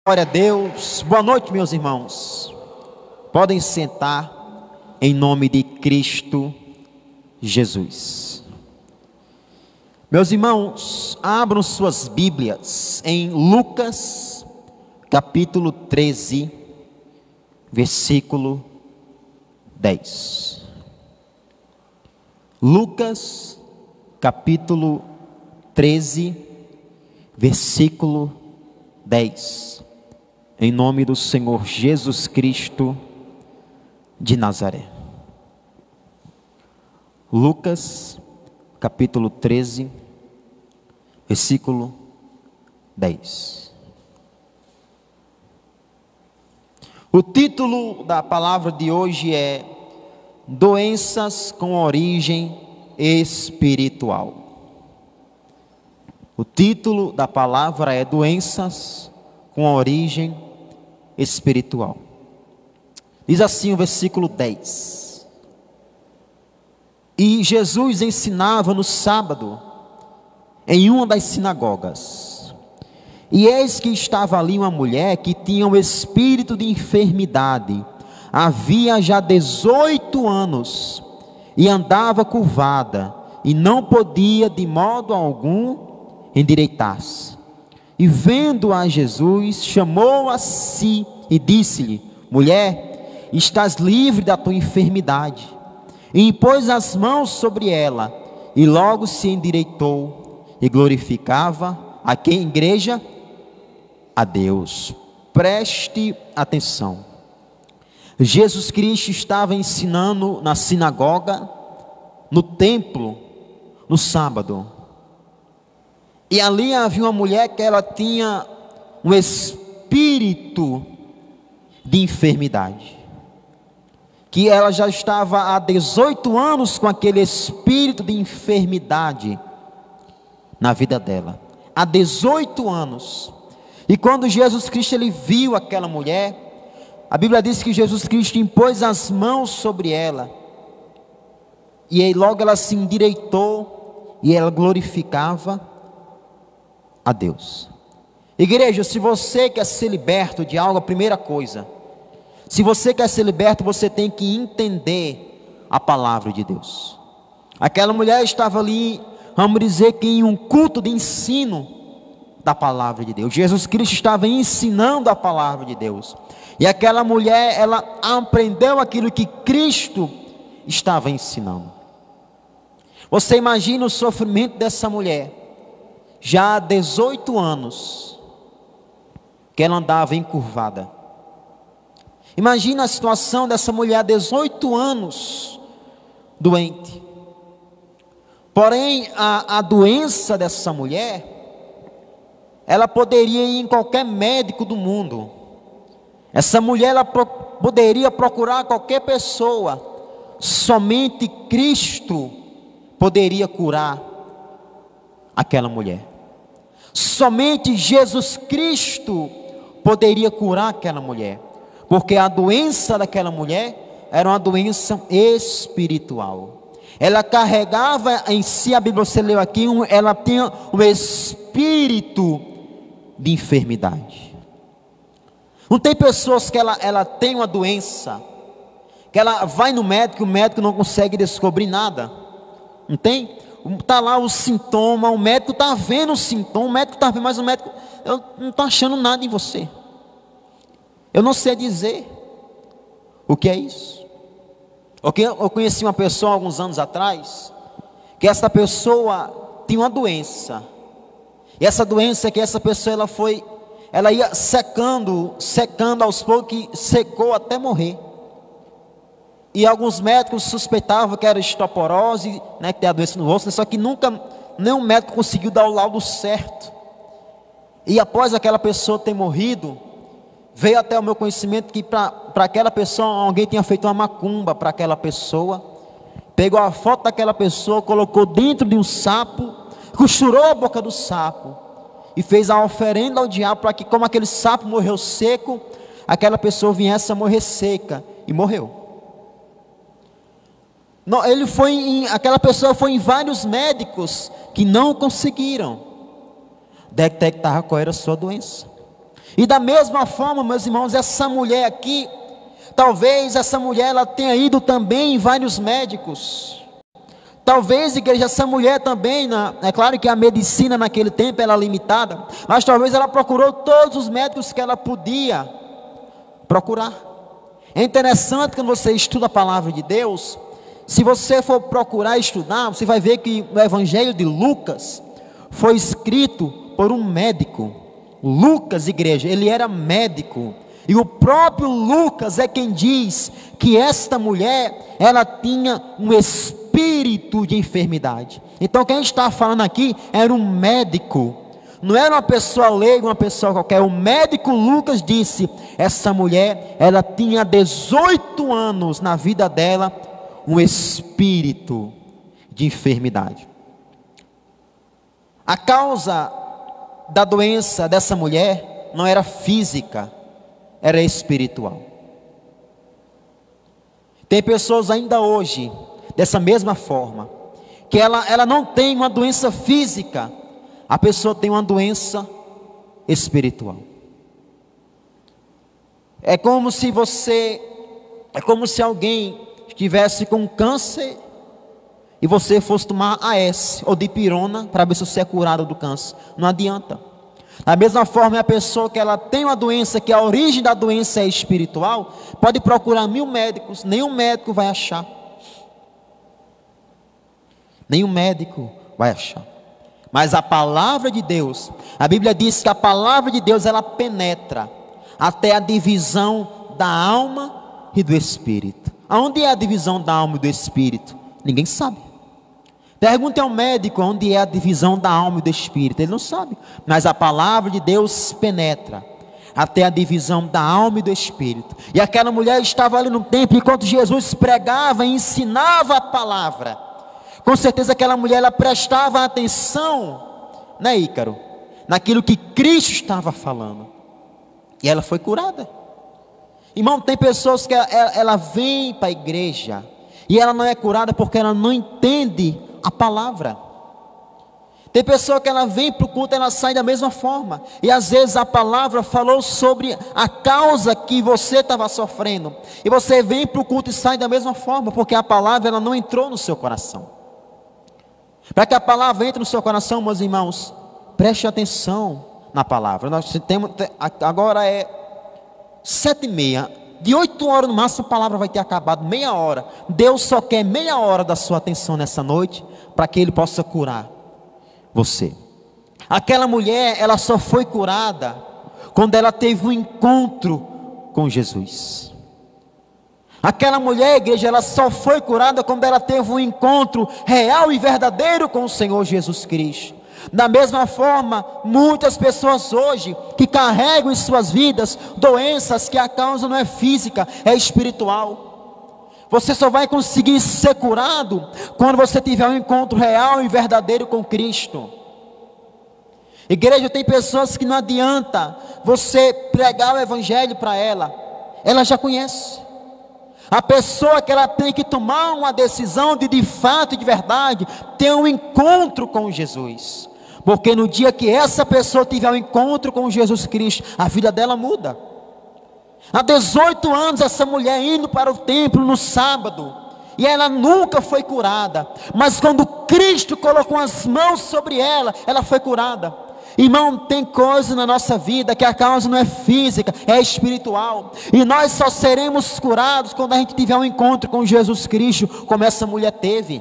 Glória a Deus, boa noite, meus irmãos. Podem sentar em nome de Cristo Jesus. Meus irmãos, abram suas Bíblias em Lucas, capítulo 13, versículo 10. Lucas, capítulo 13, versículo 10. Em nome do Senhor Jesus Cristo de Nazaré. Lucas, capítulo 13, versículo 10. O título da palavra de hoje é Doenças com origem espiritual. O título da palavra é Doenças com origem espiritual. Diz assim o versículo 10. E Jesus ensinava no sábado em uma das sinagogas. E eis que estava ali uma mulher que tinha um espírito de enfermidade. Havia já 18 anos e andava curvada e não podia de modo algum endireitar-se. E vendo a Jesus, chamou a si e disse-lhe: mulher, estás livre da tua enfermidade. E impôs as mãos sobre ela, e logo se endireitou, e glorificava a quem? Igreja? A Deus. Preste atenção. Jesus Cristo estava ensinando na sinagoga, no templo, no sábado. E ali havia uma mulher que ela tinha um espírito de enfermidade. Que ela já estava há 18 anos com aquele espírito de enfermidade na vida dela. Há 18 anos. E quando Jesus Cristo ele viu aquela mulher, a Bíblia diz que Jesus Cristo impôs as mãos sobre ela. E aí logo ela se endireitou e ela glorificava a Deus. Igreja, se você quer ser liberto de algo, a primeira coisa, se você quer ser liberto, você tem que entender a palavra de Deus. Aquela mulher estava ali, vamos dizer que em um culto de ensino da palavra de Deus. Jesus Cristo estava ensinando a palavra de Deus. E aquela mulher, ela aprendeu aquilo que Cristo estava ensinando. Você imagina o sofrimento dessa mulher, já há 18 anos, que ela andava encurvada. Imagina a situação dessa mulher, 18 anos, doente. Porém, a doença dessa mulher, ela poderia ir em qualquer médico do mundo. Essa mulher, ela poderia procurar qualquer pessoa. Somente Cristo poderia curar aquela mulher. Somente Jesus Cristo poderia curar aquela mulher. Porque a doença daquela mulher era uma doença espiritual. Ela carregava em si, a Bíblia você leu aqui, ela tinha um espírito de enfermidade. Não tem pessoas que ela tem uma doença, que ela vai no médico, o médico não consegue descobrir nada. Não tem? Está lá o sintoma, o médico está vendo o sintoma, o médico está vendo, mas o médico, eu não estou achando nada em você. Eu não sei dizer o que é isso. Eu conheci uma pessoa alguns anos atrás, que essa pessoa tinha uma doença. E essa doença que essa pessoa ela ia secando aos poucos, que secou até morrer. E alguns médicos suspeitavam que era osteoporose, né, que tem a doença no rosto, só que nenhum médico conseguiu dar o laudo certo. E após aquela pessoa ter morrido, veio até o meu conhecimento que para aquela pessoa, alguém tinha feito uma macumba para aquela pessoa, pegou a foto daquela pessoa, colocou dentro de um sapo, costurou a boca do sapo, e fez a oferenda ao diabo, para que como aquele sapo morreu seco, aquela pessoa viesse a morrer seca, e morreu. Não, aquela pessoa foi em vários médicos que não conseguiram detectar qual era a sua doença. E da mesma forma, meus irmãos, essa mulher aqui, talvez essa mulher ela tenha ido também em vários médicos. Talvez, igreja, essa mulher também, é claro que a medicina naquele tempo era limitada, mas talvez ela procurou todos os médicos que ela podia procurar. É interessante quando você estuda a palavra de Deus, se você for procurar estudar, você vai ver que o Evangelho de Lucas foi escrito por um médico. Lucas, igreja, ele era médico. E o próprio Lucas é quem diz que esta mulher, ela tinha um espírito de enfermidade. Então quem está falando aqui era um médico, não era uma pessoa leiga, uma pessoa qualquer. O médico Lucas disse, essa mulher, ela tinha 18 anos na vida dela, um espírito de enfermidade. A causa da doença dessa mulher não era física, era espiritual. Tem pessoas ainda hoje, dessa mesma forma, que ela não tem uma doença física, a pessoa tem uma doença espiritual. É como se alguém estivesse com câncer e você fosse tomar AS ou dipirona para ver se você é curado do câncer. Não adianta. Da mesma forma, a pessoa que ela tem uma doença, que a origem da doença é espiritual, pode procurar 1000 médicos, nenhum médico vai achar. Nenhum médico vai achar. Mas a palavra de Deus, a Bíblia diz que a palavra de Deus, ela penetra até a divisão da alma e do espírito. Aonde é a divisão da alma e do espírito? Ninguém sabe. Pergunte ao médico onde é a divisão da alma e do espírito, ele não sabe. Mas a palavra de Deus penetra até a divisão da alma e do espírito. E aquela mulher estava ali no templo, enquanto Jesus pregava e ensinava a palavra. Com certeza aquela mulher, ela prestava atenção, né, Ícaro? Naquilo que Cristo estava falando. E ela foi curada. Irmão, tem pessoas que ela vem para a igreja e ela não é curada porque ela não entende a palavra. Tem pessoa que ela vem para o culto, ela sai da mesma forma, e às vezes a palavra falou sobre a causa que você estava sofrendo, e você vem para o culto e sai da mesma forma, porque a palavra ela não entrou no seu coração. Para que a palavra entre no seu coração, meus irmãos, preste atenção na palavra. Nós temos, agora é 7h30, de 8 horas no máximo a palavra vai ter acabado, meia hora. Deus só quer meia hora da sua atenção nessa noite, para que Ele possa curar você. Aquela mulher, ela só foi curada quando ela teve um encontro com Jesus. Aquela mulher, igreja, ela só foi curada quando ela teve um encontro real e verdadeiro com o Senhor Jesus Cristo. Da mesma forma, muitas pessoas hoje que carregam em suas vidas doenças que a causa não é física, é espiritual. Você só vai conseguir ser curado quando você tiver um encontro real e verdadeiro com Cristo. Igreja, tem pessoas que não adianta você pregar o evangelho para ela já conhece. A pessoa que ela tem que tomar uma decisão de fato e de verdade, ter um encontro com Jesus. Porque no dia que essa pessoa tiver um encontro com Jesus Cristo, a vida dela muda. Há 18 anos essa mulher indo para o templo no sábado, e ela nunca foi curada. Mas quando Cristo colocou as mãos sobre ela, ela foi curada. Irmão, tem coisa na nossa vida que a causa não é física, é espiritual. E nós só seremos curados quando a gente tiver um encontro com Jesus Cristo, como essa mulher teve.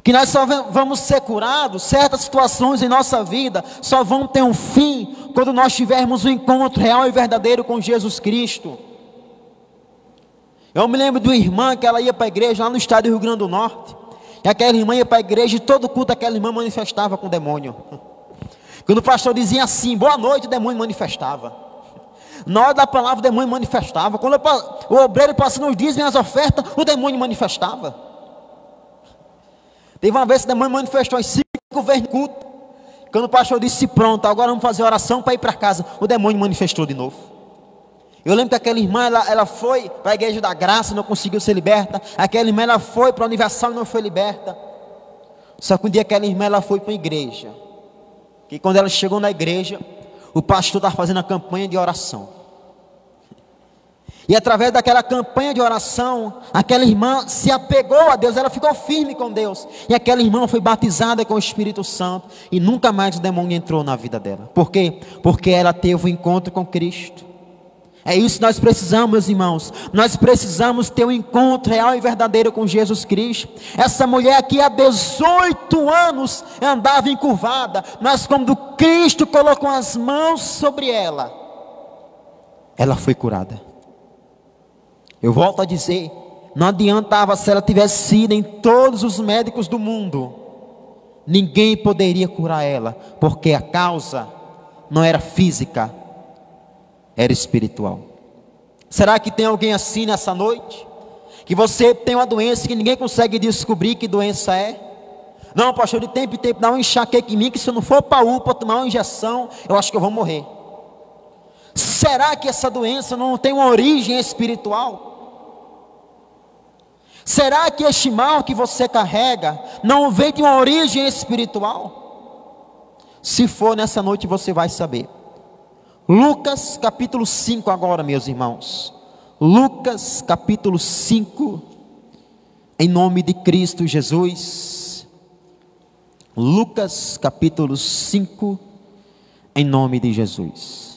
Que nós só vamos ser curados, certas situações em nossa vida só vão ter um fim quando nós tivermos um encontro real e verdadeiro com Jesus Cristo. Eu me lembro de uma irmã que ela ia para a igreja lá no estado do Rio Grande do Norte. E aquela irmã ia para a igreja e todo culto aquela irmã manifestava com o demônio. Quando o pastor dizia assim, boa noite, o demônio manifestava. Na hora da palavra o demônio manifestava. Quando o obreiro passando os dias e as ofertas, o demônio manifestava. Teve uma vez que o demônio manifestou em 5 vezes no culto. Quando o pastor disse, pronto, agora vamos fazer oração para ir para casa, o demônio manifestou de novo. Eu lembro que aquela irmã, ela foi para a igreja da graça, não conseguiu ser liberta. Aquela irmã, ela foi para a Universal e não foi liberta. Só que um dia aquela irmã, ela foi para a igreja. que quando ela chegou na igreja, o pastor estava fazendo a campanha de oração. E através daquela campanha de oração, aquela irmã se apegou a Deus, ela ficou firme com Deus. E aquela irmã foi batizada com o Espírito Santo. E nunca mais o demônio entrou na vida dela. Por quê? Porque ela teve um encontro com Cristo. É isso que nós precisamos, meus irmãos. Nós precisamos ter um encontro real e verdadeiro com Jesus Cristo. Essa mulher aqui há 18 anos andava encurvada. Mas quando Cristo colocou as mãos sobre ela, ela foi curada. Eu volto a dizer, não adiantava se ela tivesse sido em todos os médicos do mundo, ninguém poderia curar ela, porque a causa não era física, era espiritual. Será que tem alguém assim nessa noite? Que você tem uma doença que ninguém consegue descobrir que doença é? Não, pastor, de tempo em tempo dá um enxaqueca em mim, que se eu não for para a UPA tomar uma injeção, eu acho que eu vou morrer. Será que essa doença não tem uma origem espiritual? Será que este mal que você carrega não vem de uma origem espiritual? Se for nessa noite você vai saber. Lucas capítulo 5 agora, meus irmãos. Lucas capítulo 5, em nome de Cristo Jesus. Lucas capítulo 5, em nome de Jesus.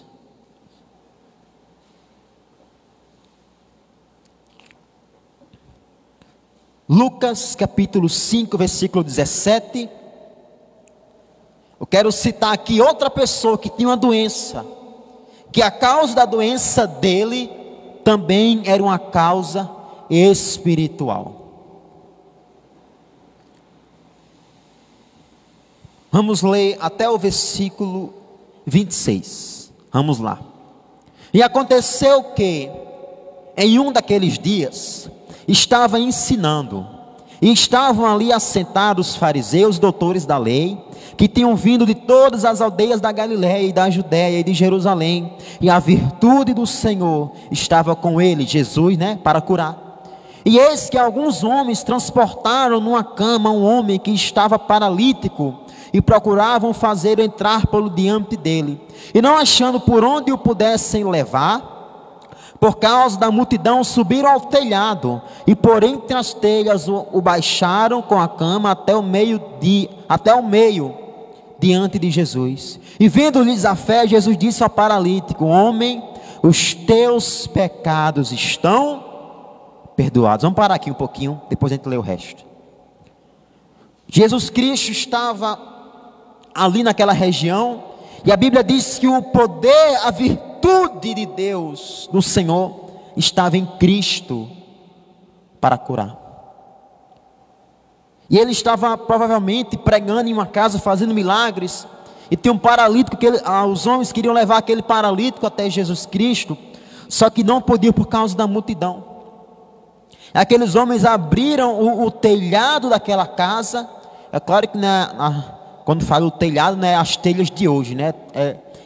Lucas capítulo 5, versículo 17. Eu quero citar aqui outra pessoa que tinha uma doença, que a causa da doença dele também era uma causa espiritual. Vamos ler até o versículo 26. Vamos lá. E aconteceu que, em um daqueles dias, estava ensinando, e estavam ali assentados os fariseus, doutores da lei, que tinham vindo de todas as aldeias da Galiléia e da Judéia e de Jerusalém, e a virtude do Senhor estava com ele, Jesus, para curar. E eis que alguns homens transportaram numa cama um homem que estava paralítico, e procuravam fazer entrar pelo diante dele, e não achando por onde o pudessem levar, por causa da multidão, subiram ao telhado, e por entre as telhas o baixaram com a cama até o meio, diante de Jesus. E vendo-lhes a fé, Jesus disse ao paralítico: homem, os teus pecados estão perdoados. Vamos parar aqui um pouquinho, depois a gente lê o resto. Jesus Cristo estava ali naquela região, e a Bíblia diz que o poder, a virtude de Deus, do Senhor, estava em Cristo para curar. E ele estava provavelmente pregando em uma casa, fazendo milagres, e tinha um paralítico, os homens queriam levar aquele paralítico até Jesus Cristo, só que não podiam por causa da multidão. Aqueles homens abriram o telhado daquela casa. É claro que quando fala o telhado, não é as telhas de hoje,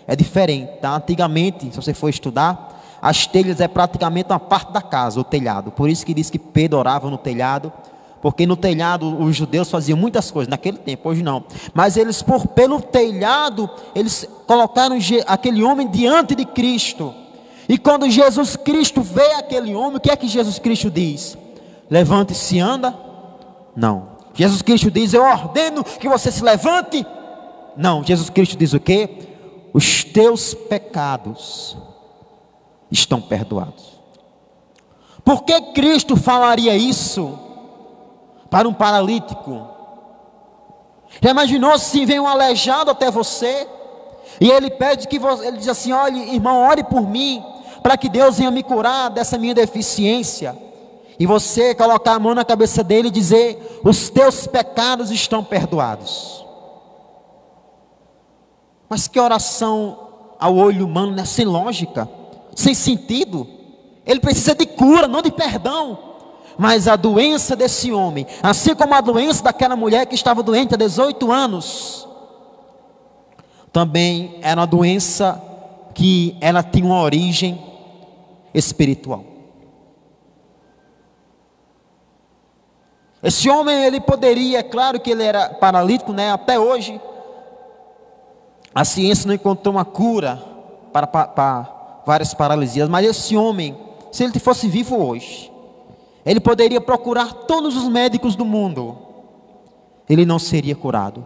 é diferente, tá? Antigamente, se você for estudar, as telhas é praticamente uma parte da casa, o telhado. Por isso que diz que Pedro orava no telhado, porque no telhado os judeus faziam muitas coisas naquele tempo, hoje não. Mas eles, pelo telhado, eles colocaram aquele homem diante de Cristo. E quando Jesus Cristo vê aquele homem, o que é que Jesus Cristo diz? Levante-se e anda? Não. Jesus Cristo diz: eu ordeno que você se levante. Não, Jesus Cristo diz o quê? Os teus pecados estão perdoados. Por que Cristo falaria isso para um paralítico? Já imaginou se vem um aleijado até você, e ele pede que você, ele diz assim: olha, irmão, ore por mim, para que Deus venha me curar dessa minha deficiência. E você colocar a mão na cabeça dele e dizer: os teus pecados estão perdoados. Mas que oração ao olho humano, sem lógica, sem sentido. Ele precisa de cura, não de perdão. Mas a doença desse homem, assim como a doença daquela mulher que estava doente há 18 anos, também era uma doença que ela tinha uma origem espiritual. Esse homem, ele poderia, claro que ele era paralítico, até hoje, A ciência não encontrou uma cura para várias paralisias, mas esse homem, se ele fosse vivo hoje, ele poderia procurar todos os médicos do mundo, ele não seria curado.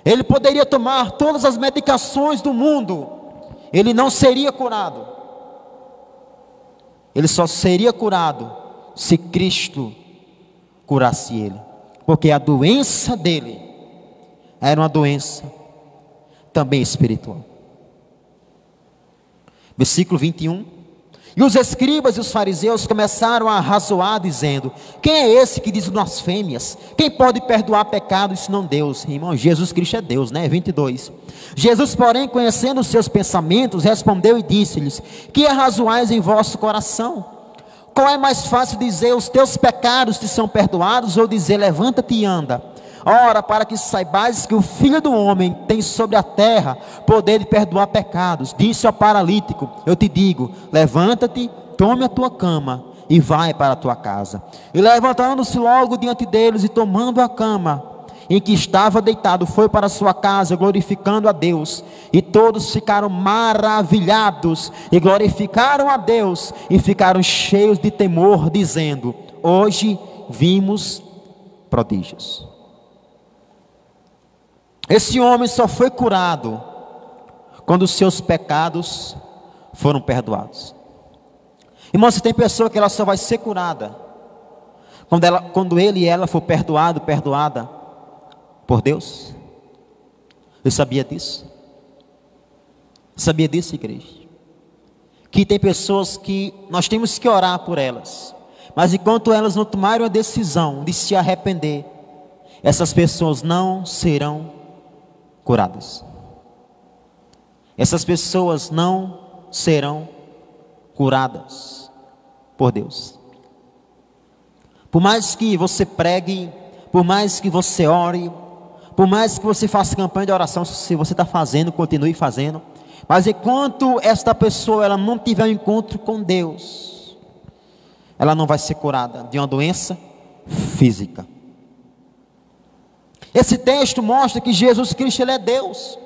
Ele poderia tomar todas as medicações do mundo, ele não seria curado. Ele só seria curado se Cristo curasse ele, porque a doença dele era uma doença também espiritual. Versículo 21. E os escribas e os fariseus começaram a razoar, dizendo: quem é esse que diz blasfêmias? Quem pode perdoar pecados senão Deus? Irmão, Jesus Cristo é Deus, né? 22. Jesus, porém, conhecendo os seus pensamentos, respondeu e disse-lhes: que arrazoais em vosso coração? Qual é mais fácil dizer: os teus pecados te são perdoados, ou dizer: levanta-te e anda? Ora, para que saibais que o Filho do Homem tem sobre a terra poder de perdoar pecados, disse ao paralítico: eu te digo, levanta-te, tome a tua cama e vai para a tua casa. E levantando-se logo diante deles e tomando a cama em que estava deitado, foi para a sua casa, glorificando a Deus. E todos ficaram maravilhados e glorificaram a Deus e ficaram cheios de temor, dizendo: hoje vimos prodígios. Esse homem só foi curado quando os seus pecados foram perdoados. Irmão, se tem pessoa que ela só vai ser curada quando ele e ela for perdoada por Deus. Você sabia disso? Sabia disso, igreja? Que tem pessoas que nós temos que orar por elas, mas enquanto elas não tomarem a decisão de se arrepender, essas pessoas não serão curadas. Essas pessoas não serão curadas por Deus. Por mais que você pregue, por mais que você ore, por mais que você faça campanha de oração, se você está fazendo, continue fazendo, mas enquanto esta pessoa ela não tiver um encontro com Deus, ela não vai ser curada de uma doença física. Esse texto mostra que Jesus Cristo ele é Deus,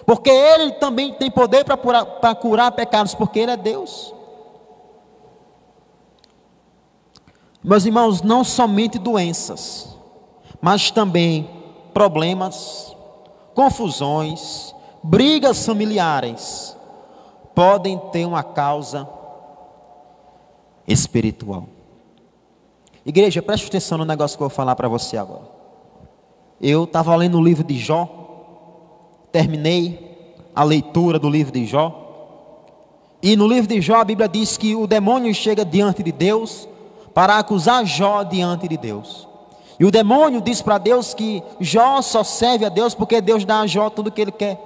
porque Ele também tem poder para curar pecados, porque Ele é Deus. Meus irmãos, não somente doenças, mas também problemas, confusões, brigas familiares, podem ter uma causa espiritual. Igreja, preste atenção no negócio que eu vou falar para você agora. Eu estava lendo o livro de Jó, terminei a leitura do livro de Jó, e no livro de Jó a Bíblia diz que o demônio chega diante de Deus para acusar Jó diante de Deus. E o demônio diz para Deus que Jó só serve a Deus porque Deus dá a Jó tudo o que ele quer.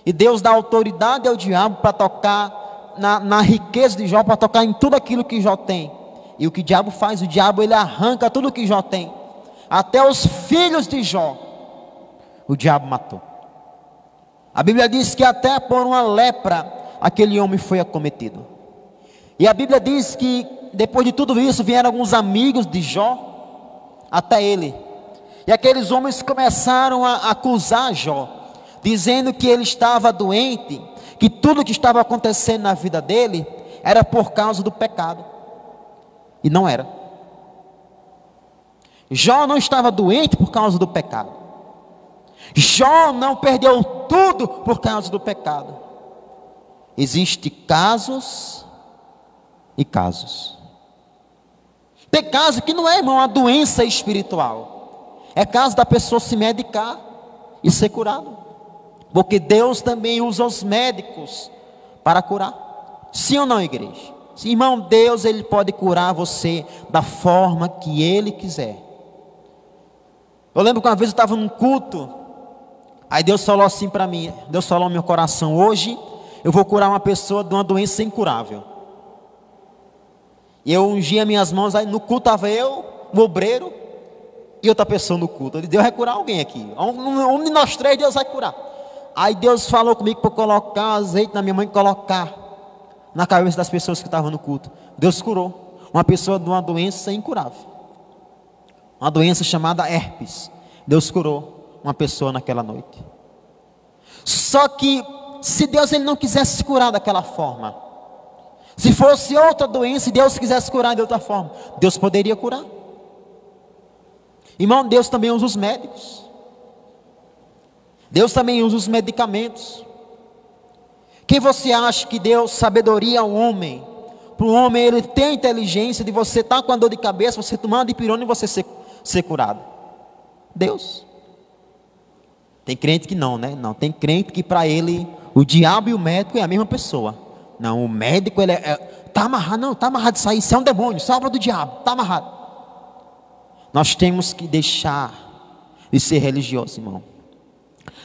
E Deus dá autoridade ao diabo para tocar na riqueza de Jó, para tocar em tudo aquilo que Jó tem. E o que o diabo faz? O diabo ele arranca tudo o que Jó tem. Até os filhos de Jó, o diabo matou. A Bíblia diz que até por uma lepra, aquele homem foi acometido. E a Bíblia diz que depois de tudo isso, vieram alguns amigos de Jó, até ele. E aqueles homens começaram a acusar Jó, dizendo que ele estava doente, que tudo que estava acontecendo na vida dele, era por causa do pecado. E não era. Jó não estava doente por causa do pecado. Jó não perdeu tudo por causa do pecado. Existem casos e casos. Tem caso que não é, irmão, uma doença espiritual. É caso da pessoa se medicar e ser curado. Porque Deus também usa os médicos para curar. Sim ou não, igreja? Sim, irmão, Deus ele pode curar você da forma que Ele quiser. Eu lembro que uma vez eu estava num culto, aí Deus falou assim para mim, Deus falou no meu coração: hoje eu vou curar uma pessoa de uma doença incurável. E eu ungi as minhas mãos, aí no culto estava eu, o obreiro, e outra pessoa no culto. Eu disse: Deus vai curar alguém aqui, um de nós três Deus vai curar. Aí Deus falou comigo para colocar azeite na minha mão e colocar na cabeça das pessoas que estavam no culto. Deus curou uma pessoa de uma doença incurável, uma doença chamada herpes. Deus curou uma pessoa naquela noite. Só que se Deus ele não quisesse curar daquela forma, se fosse outra doença e Deus quisesse curar de outra forma, Deus poderia curar. Irmão, Deus também usa os médicos. Deus também usa os medicamentos. Quem você acha que deu sabedoria ao homem? Para o homem ele ter a inteligência de você estar com a dor de cabeça, você tomar uma dipirona e você ser curado? Deus. Tem crente que não, né? Não, tem crente que para ele o diabo e o médico é a mesma pessoa. Não, o médico ele está amarrado, não, está amarrado isso aí, isso é um demônio, isso é obra do diabo, está amarrado. Nós temos que deixar de ser religioso, irmão.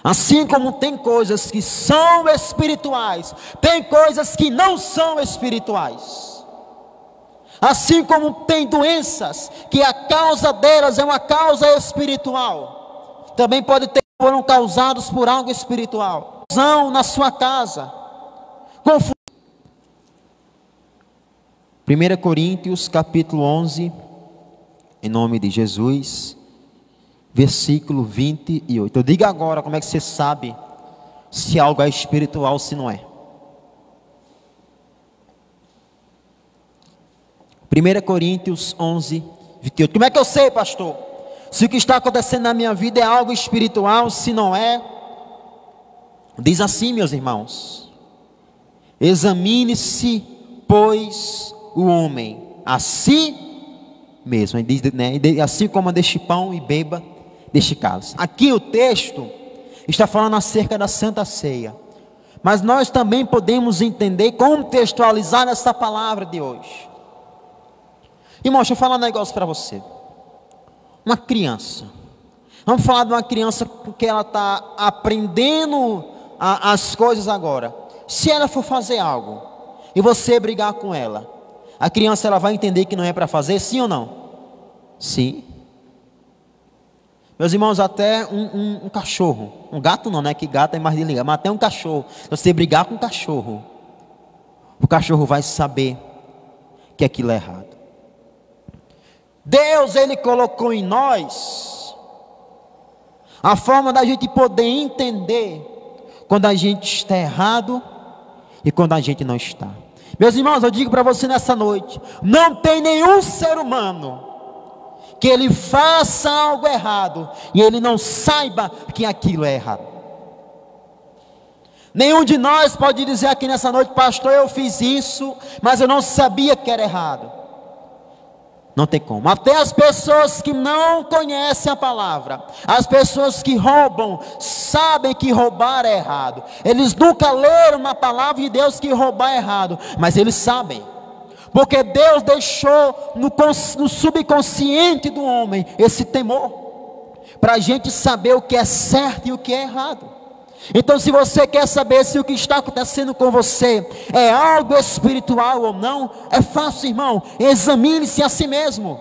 Assim como tem coisas que são espirituais, tem coisas que não são espirituais. Assim como tem doenças que a causa delas é uma causa espiritual, também pode ter foram causados por algo espiritual. Confusão na sua casa. 1 Coríntios capítulo 11, em nome de Jesus, versículo 28. Eu digo agora como é que você sabe se algo é espiritual ou se não é. 1 Coríntios 11, 28. Como é que eu sei, pastor? Se o que está acontecendo na minha vida é algo espiritual, se não é. Diz assim, meus irmãos: examine-se, pois, o homem a si mesmo. Ele diz, né, assim como deste pão e beba deste cálice. Aqui o texto está falando acerca da Santa Ceia. Mas nós também podemos entender, contextualizar essa palavra de hoje. Irmão, deixa eu falar um negócio para você. Uma criança. Vamos falar de uma criança porque ela está aprendendo as coisas agora. Se ela for fazer algo e você brigar com ela, a criança ela vai entender que não é para fazer, sim ou não? Sim. Meus irmãos, até um cachorro, um gato não, né? Que gato é mais de ligar, mas até um cachorro. Se você brigar com um cachorro, o cachorro vai saber que aquilo é errado. Deus, Ele colocou em nós a forma da gente poder entender quando a gente está errado e quando a gente não está. Meus irmãos, eu digo para você nessa noite, não tem nenhum ser humano que ele faça algo errado e ele não saiba que aquilo é errado. Nenhum de nós pode dizer aqui nessa noite: pastor, eu fiz isso, mas eu não sabia que era errado. Não tem como. Até as pessoas que não conhecem a palavra, as pessoas que roubam, sabem que roubar é errado. Eles nunca leram na palavra de Deus que roubar é errado, mas eles sabem. Porque Deus deixou no subconsciente do homem esse temor, para a gente saber o que é certo e o que é errado. Então, se você quer saber se o que está acontecendo com você é algo espiritual ou não, é fácil, irmão. Examine-se a si mesmo.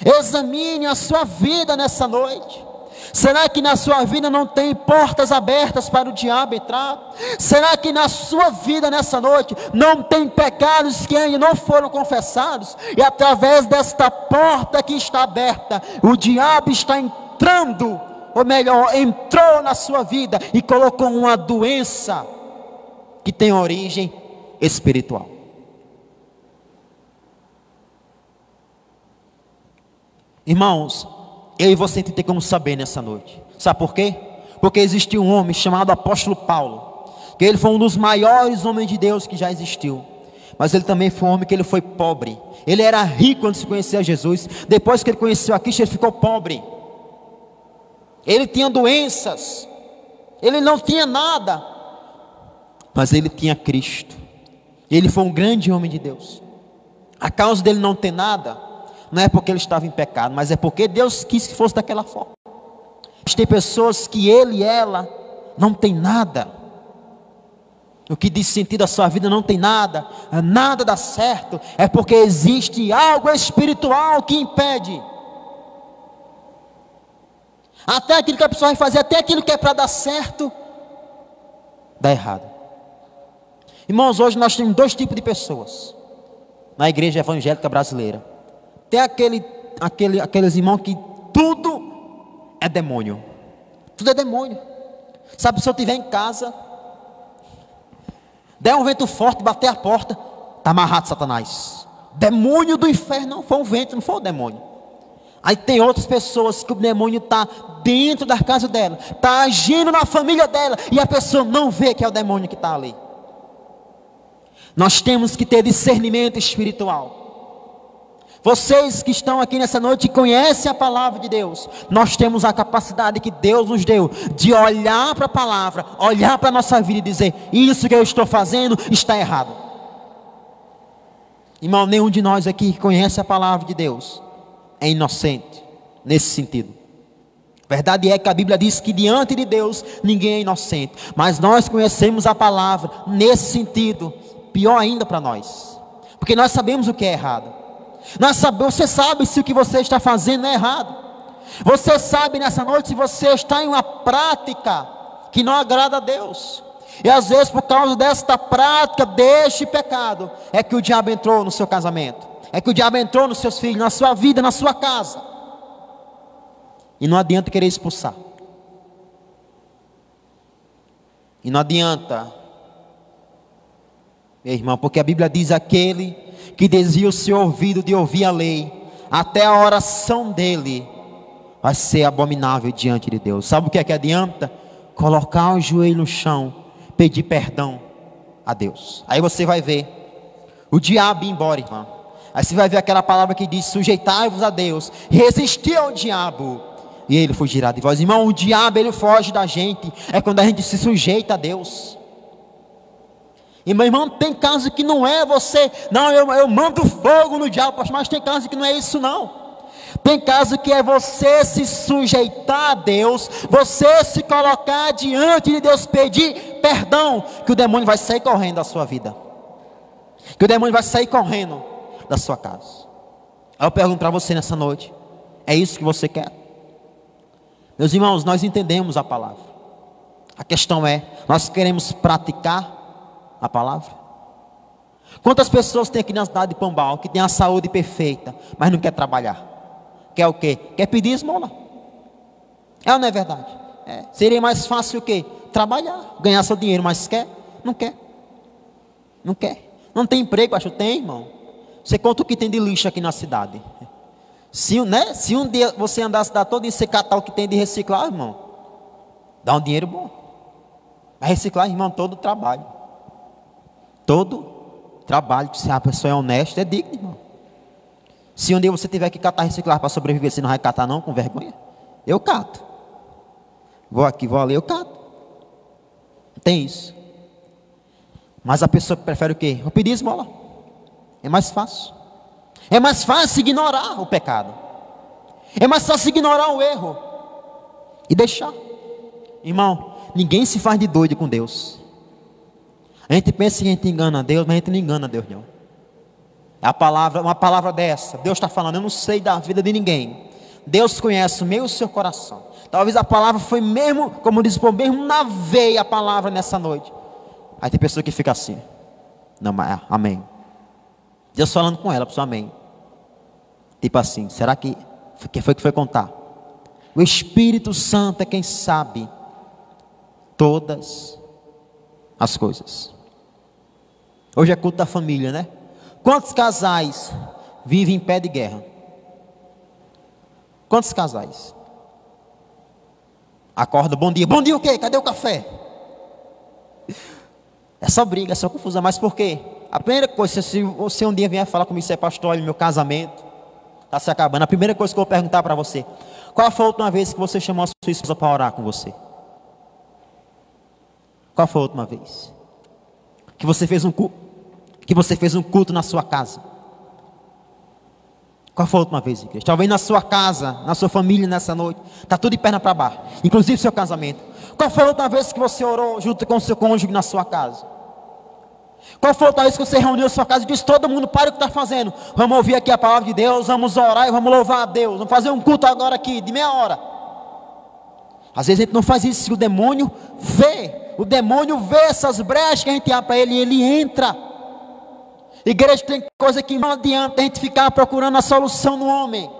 Examine a sua vida nessa noite. Será que na sua vida não tem portas abertas para o diabo entrar? Será que na sua vida nessa noite não tem pecados que ainda não foram confessados? E através desta porta que está aberta, o diabo está entrando, ou melhor, entrou na sua vida e colocou uma doença que tem origem espiritual. Irmãos, eu e você tem como saber nessa noite. Sabe por quê? Porque existiu um homem chamado apóstolo Paulo, que ele foi um dos maiores homens de Deus que já existiu. Mas ele também foi um homem que ele foi pobre. Ele era rico antes de conhecer a Jesus. Depois que ele conheceu a Cristo, ele ficou pobre. Ele tinha doenças, ele não tinha nada, mas ele tinha Cristo. Ele foi um grande homem de Deus. A causa dele não ter nada, não é porque ele estava em pecado, mas é porque Deus quis que fosse daquela forma. Tem pessoas que ele e ela não tem nada. O que diz sentido à sua vida não tem nada, nada dá certo, é porque existe algo espiritual que impede. Até aquilo que a pessoa vai fazer, até aquilo que é para dar certo, dá errado. Irmãos, hoje nós temos dois tipos de pessoas na igreja evangélica brasileira. Tem aqueles irmãos que tudo é demônio. Tudo é demônio. Sabe, se eu estiver em casa, der um vento forte, bater a porta, está amarrado Satanás. Demônio do inferno, não foi o vento, não foi o demônio. Aí tem outras pessoas que o demônio está dentro da casa dela, está agindo na família dela, e a pessoa não vê que é o demônio que está ali. Nós temos que ter discernimento espiritual. Vocês que estão aqui nessa noite e conhecem a palavra de Deus, nós temos a capacidade que Deus nos deu de olhar para a palavra, olhar para a nossa vida e dizer: isso que eu estou fazendo está errado. Irmão, nenhum de nós aqui que conhece a palavra de Deus é inocente nesse sentido. Verdade é que a Bíblia diz que diante de Deus ninguém é inocente, mas nós conhecemos a palavra nesse sentido, pior ainda para nós, porque nós sabemos o que é errado. Você sabe se o que você está fazendo é errado. Você sabe nessa noite se você está em uma prática que não agrada a Deus. E às vezes por causa desta prática, deste pecado, é que o diabo entrou no seu casamento, é que o diabo entrou nos seus filhos, na sua vida, na sua casa. E não adianta querer expulsar. E não adianta, meu irmão, porque a Bíblia diz: aquele que desvia o seu ouvido de ouvir a lei, até a oração dele vai ser abominável diante de Deus. Sabe o que é que adianta? Colocar o joelho no chão, pedir perdão a Deus. Aí você vai ver o diabo ir embora, irmão. Aí você vai ver aquela palavra que diz: sujeitai-vos a Deus, resistir ao diabo, e ele fugirá de vós. Irmão, o diabo ele foge da gente é quando a gente se sujeita a Deus. E meu irmão, tem caso que não é você, não, eu mando fogo no diabo, mas tem caso que não é isso não. Tem caso que é você se sujeitar a Deus, você se colocar diante de Deus, pedir perdão, que o demônio vai sair correndo da sua vida, que o demônio vai sair correndo da sua casa. Aí eu pergunto para você nessa noite: é isso que você quer? Meus irmãos, nós entendemos a palavra, a questão é, nós queremos praticar a palavra? Quantas pessoas tem aqui na cidade de Pombal que tem a saúde perfeita, mas não quer trabalhar? Quer o quê? Quer pedir esmola. É ou não é verdade? Seria mais fácil o quê? Trabalhar, ganhar seu dinheiro, mas quer? Não quer. Não quer. Não tem emprego, acho que tem, irmão. Você conta o que tem de lixo aqui na cidade. Se um dia você andar a cidade toda e você catar o que tem de reciclar, irmão, dá um dinheiro bom. Vai reciclar, irmão, todo o trabalho. Todo trabalho, se a pessoa é honesta, é digno, irmão. Se um dia você tiver que catar reciclar para sobreviver, você não vai catar não, com vergonha? Eu cato. Vou aqui, vou ali, eu cato. Não tem isso. Mas a pessoa prefere o quê? Eu pedir esmola. É mais fácil. É mais fácil ignorar o pecado. É mais fácil ignorar o erro e deixar. Irmão, ninguém se faz de doido com Deus. A gente pensa que a gente engana a Deus, mas a gente não engana a Deus não. Uma palavra dessa, Deus está falando: eu não sei da vida de ninguém. Deus conhece o meu e o seu coração. Talvez a palavra foi mesmo, como diz o povo, mesmo na veia a palavra nessa noite. Aí tem pessoa que fica assim: não, mas amém. Deus falando com ela, pessoal, amém. Tipo assim, será que quem foi que foi contar? O Espírito Santo é quem sabe todas as coisas. Hoje é culto da família, né? Quantos casais vivem em pé de guerra? Quantos casais? Acorda, bom dia o quê? Cadê o café? É só briga, é só confusão. Mas por quê? A primeira coisa, se você um dia vier falar comigo, você é pastor, olha, meu casamento está se acabando, a primeira coisa que eu vou perguntar para você: qual foi a última vez que você chamou a sua esposa para orar com você? Qual foi a última vez que você fez um culto na sua casa? Qual foi a última vez, igreja? Talvez na sua casa, na sua família nessa noite, está tudo de perna para baixo, inclusive seu casamento. Qual foi a última vez que você orou junto com o seu cônjuge na sua casa? Qual foi a última vez que você reuniu a sua casa e disse: todo mundo para o que está fazendo, vamos ouvir aqui a palavra de Deus, vamos orar e vamos louvar a Deus, vamos fazer um culto agora aqui de meia hora. Às vezes a gente não faz isso, o demônio vê essas brechas que a gente abre para ele e ele entra. Igreja, tem coisa que não adianta a gente ficar procurando a solução no homem.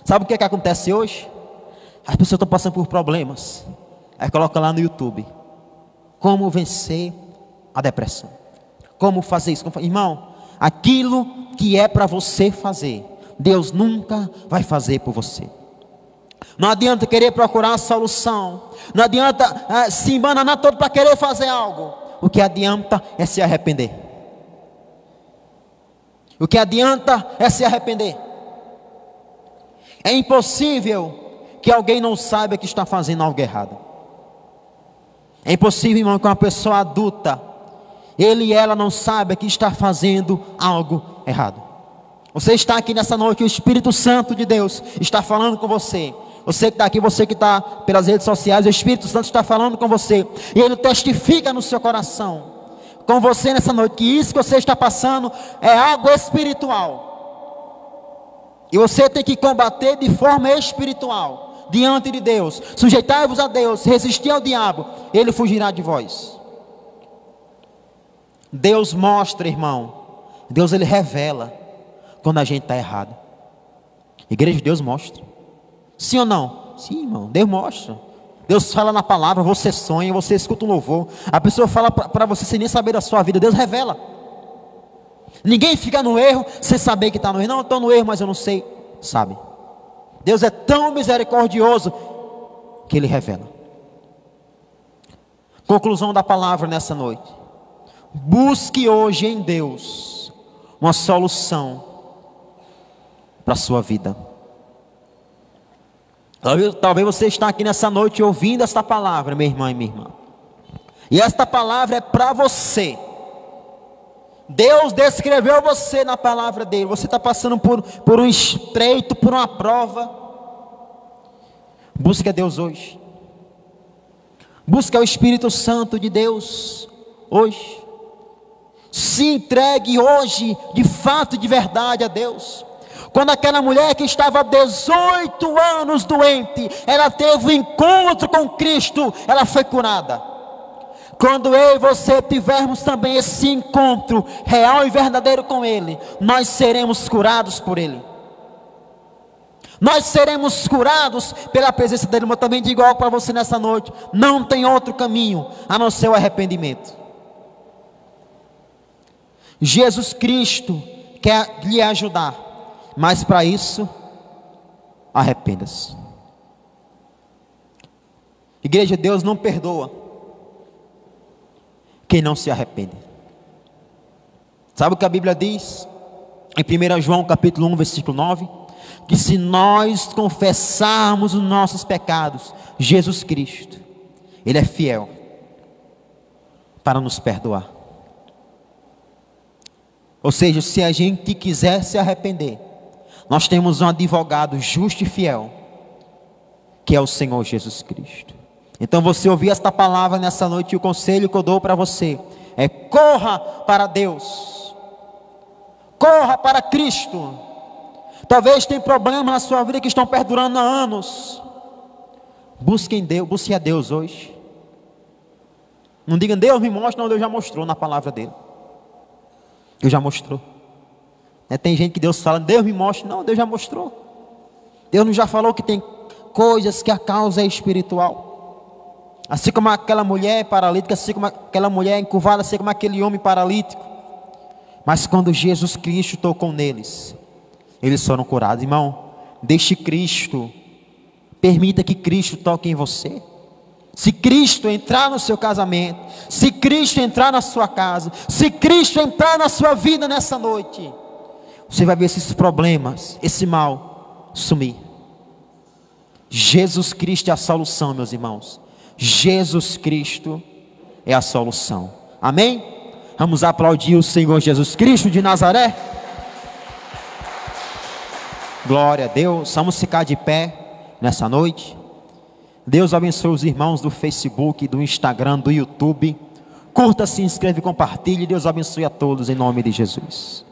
Sabe o que é que acontece hoje? As pessoas estão passando por problemas, Aí coloca lá no YouTube. Como vencer a depressão. Como fazer isso? Irmão, aquilo que é para você fazer, Deus nunca vai fazer por você. Não adianta querer procurar a solução. Não adianta se embananar todo para querer fazer algo. O que adianta é se arrepender. O que adianta é se arrepender. É impossível que alguém não saiba que está fazendo algo errado. É impossível, irmão, que uma pessoa adulta, ele e ela não saiba que está fazendo algo errado. Você está aqui nessa noite, o Espírito Santo de Deus está falando com você. Você que está aqui, você que está pelas redes sociais, o Espírito Santo está falando com você. E ele testifica no seu coração, com você nessa noite, que isso que você está passando é algo espiritual. E você tem que combater de forma espiritual, diante de Deus. Sujeitai-vos a Deus, resistir ao diabo, ele fugirá de vós. Deus mostra, irmão. Deus, ele revela quando a gente está errado. Igreja de Deus mostra. Sim ou não? Sim, irmão, Deus mostra. Deus fala na palavra, você sonha, você escuta um louvor. A pessoa fala para você sem nem saber da sua vida. Deus revela. Ninguém fica no erro sem saber que está no erro. Não, eu estou no erro, mas eu não sei. Sabe? Deus é tão misericordioso que ele revela. Conclusão da palavra nessa noite. Busque hoje em Deus uma solução para a sua vida. Talvez você está aqui nessa noite ouvindo esta palavra, meu irmão e minha irmã. E esta palavra é para você. Deus descreveu você na palavra dele. Você está passando por um estreito, por uma prova. Busque a Deus hoje. Busque o Espírito Santo de Deus hoje. Se entregue hoje, de fato, de verdade a Deus. Quando aquela mulher que estava há 18 anos doente, ela teve um encontro com Cristo, ela foi curada. Quando eu e você tivermos também esse encontro real e verdadeiro com Ele, nós seremos curados por Ele. Nós seremos curados pela presença dEle. Mas também digo algo para você nessa noite: não tem outro caminho a não ser o arrependimento. Jesus Cristo quer lhe ajudar, mas para isso, arrependa-se. Igreja, Deus não perdoa quem não se arrepende. Sabe o que a Bíblia diz? Em 1 João capítulo 1, versículo 9, que se nós confessarmos os nossos pecados, Jesus Cristo, Ele é fiel para nos perdoar. Ou seja, se a gente quiser se arrepender, nós temos um advogado justo e fiel, que é o Senhor Jesus Cristo. Então você ouvir esta palavra nessa noite, e o conselho que eu dou para você é: corra para Deus, corra para Cristo. Talvez tenha problemas na sua vida que estão perdurando há anos. Busque em Deus, busque a Deus hoje. Não diga: Deus me mostra. Não, Deus já mostrou na palavra dele. Deus já mostrou. Tem gente que Deus fala: Deus me mostra. Não, Deus já mostrou. Deus não já falou que tem coisas que a causa é espiritual. Assim como aquela mulher paralítica, assim como aquela mulher encurvada, assim como aquele homem paralítico. Mas quando Jesus Cristo tocou neles, eles foram curados. Irmão, deixe Cristo, permita que Cristo toque em você. Se Cristo entrar no seu casamento, se Cristo entrar na sua casa, se Cristo entrar na sua vida nessa noite, você vai ver esses problemas, esse mal sumir. Jesus Cristo é a solução, meus irmãos. Jesus Cristo é a solução. Amém? Vamos aplaudir o Senhor Jesus Cristo de Nazaré. Glória a Deus. Vamos ficar de pé nessa noite. Deus abençoe os irmãos do Facebook, do Instagram, do YouTube. Curta, se inscreve e compartilhe. Deus abençoe a todos em nome de Jesus.